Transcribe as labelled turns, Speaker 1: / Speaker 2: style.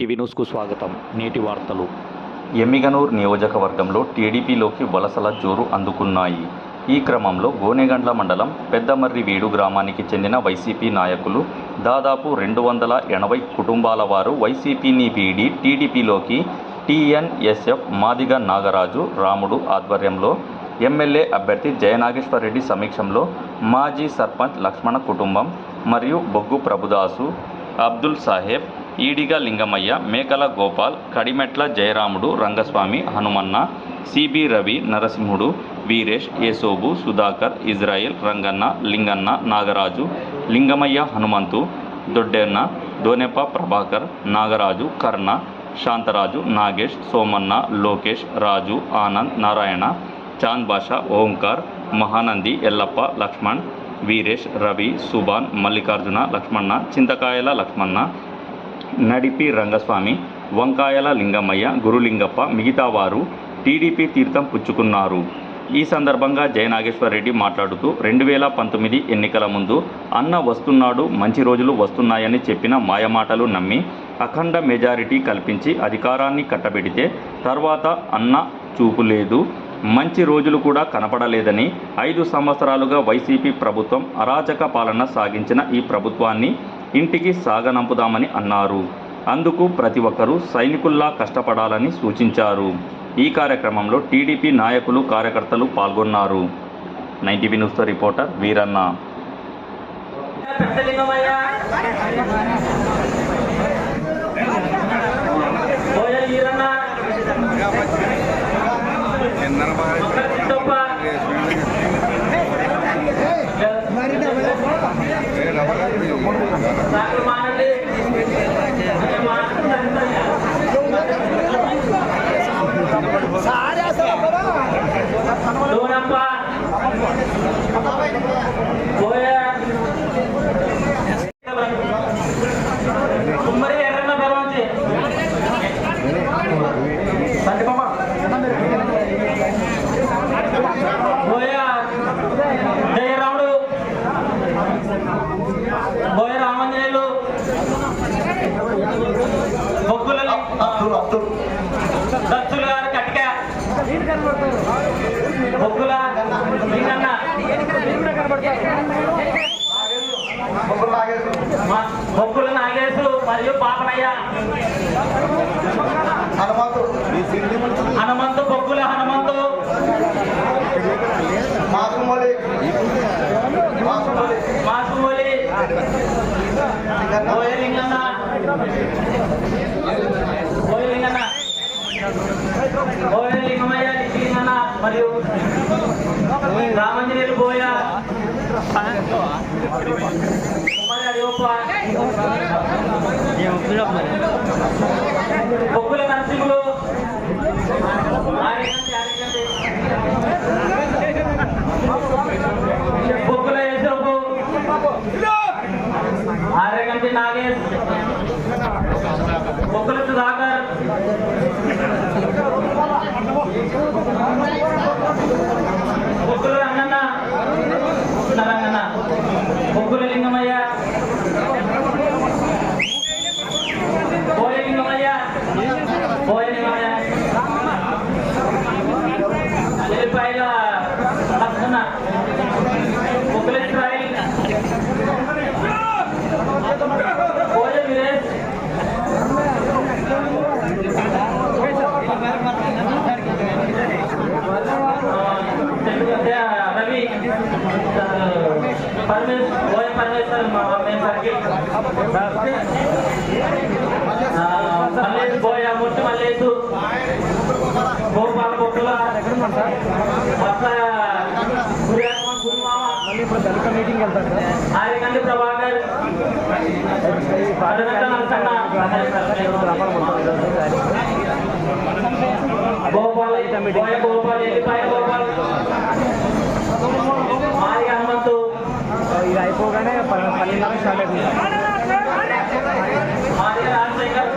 Speaker 1: NTV న్యూస్కు స్వాగతం. నేటి వార్తలు.
Speaker 2: ఎమ్మిగనూరు నియోజకవర్గంలో టీడీపీలోకి వలసల జోరు అందుకున్నాయి. ఈ క్రమంలో గోనెగండ్ల మండలం పెద్దమర్రివీడు గ్రామానికి చెందిన వైసీపీ నాయకులు దాదాపు 280 కుటుంబాల వారు వైసీపీని వీడి టీడీపీలోకి TNSF మాదిగ నాగరాజు రాముడు ఆధ్వర్యంలో ఎమ్మెల్యే అభ్యర్థి జయనాగేశ్వరరెడ్డి సమీక్షంలో మాజీ సర్పంచ్ లక్ష్మణ కుటుంబం మరియు బొగ్గు ప్రభుదాసు, అబ్దుల్ సాహెబ్, ఈడిగ లింగమయ్య, మేకల గోపాల్, కడిమెట్ల జయరాముడు, రంగస్వామి, హనుమన్న, సిబి రవి, నరసింహుడు, వీరేష్, ఏసోబు, సుధాకర్, ఇజ్రాయిల్, రంగన్న, లింగన్న, నాగరాజు, లింగమయ్య, హనుమంతు, దొడ్డెన్న, దోనెప్ప ప్రభాకర్, నాగరాజు, కర్ణ, శాంతరాజు, నాగేష్, సోమన్న, లోకేష్, రాజు, ఆనంద్, నారాయణ, చాంద్ బాషా, ఓంకార్, మహానంది, ఎల్లప్ప, లక్ష్మణ్, వీరేష్, రవి, సుబాన్, మల్లికార్జున, లక్ష్మణ, చింతకాయల లక్ష్మణ, నడిపి రంగస్వామి, వంకాయల లింగమయ్య, గురులింగప్ప మిగతా వారు టీడీపీ తీర్థం పుచ్చుకున్నారు. ఈ సందర్భంగా జయనాగేశ్వరరెడ్డి మాట్లాడుతూ 2019 ఎన్నికల ముందు అన్న వస్తున్నాడు, మంచి రోజులు వస్తున్నాయని చెప్పిన మాయమాటలు నమ్మి అఖండ మెజారిటీ కల్పించి అధికారాన్ని కట్టబెడితే తర్వాత అన్న చూపు లేదు, మంచి రోజులు కూడా కనపడలేదని 5 సంవత్సరాలుగా వైసీపీ ప్రభుత్వం అరాచక పాలన సాగించిన ఈ ప్రభుత్వాన్ని ఇంటికి సాగనంపుదామని అన్నారు. అందుకు ప్రతి ఒక్కరూ సైనికుల్లా కష్టపడాలని సూచించారు. ఈ కార్యక్రమంలో టీడీపీ నాయకులు, కార్యకర్తలు పాల్గొన్నారు. 9TV న్యూస్తో reporter Veeranna.
Speaker 3: దత్తులు గారు కట్టిక బొగ్గుల లింగన్న, బొగ్గుల నాగేశు మరియు పాపనయ్య, హనుమంతు, బొగ్గుల హనుమంతు, మాసుమూలి, లింగన్న, లింగమయ్య, లింగన్న మరియు రామంజనేయులు బోయ, బొగ్గుల నరసింహులు, బొగ్గుల యేసోబు, ఆరేగంటి నాగేష్, బొగ్గుల సుధాకర్, బొగ్గుల రంగన్న, బొగ్గుల లింగమయ్య, బోయ లింగమయ్య, ఎల్లిపాయల లక్షణ, బొగ్గుల ఇస్రాయిల్, బోయ వీరేష్, రవి, బోయ పరమేశ్వర్, మల్లేసు బోయ, ముట్టి మల్లేసు, గోపాల బొక్కుల, ఆరేగంటి ప్రభాకర్, గోపాల్, బోయ గోపాల్, ఎల్లిపాయ గోపాల్, మాది హనుమంతు, ఇది అయిపోగానే 12 స్టార్ట్ అవుతుంది. మాది రాజశేఖర్,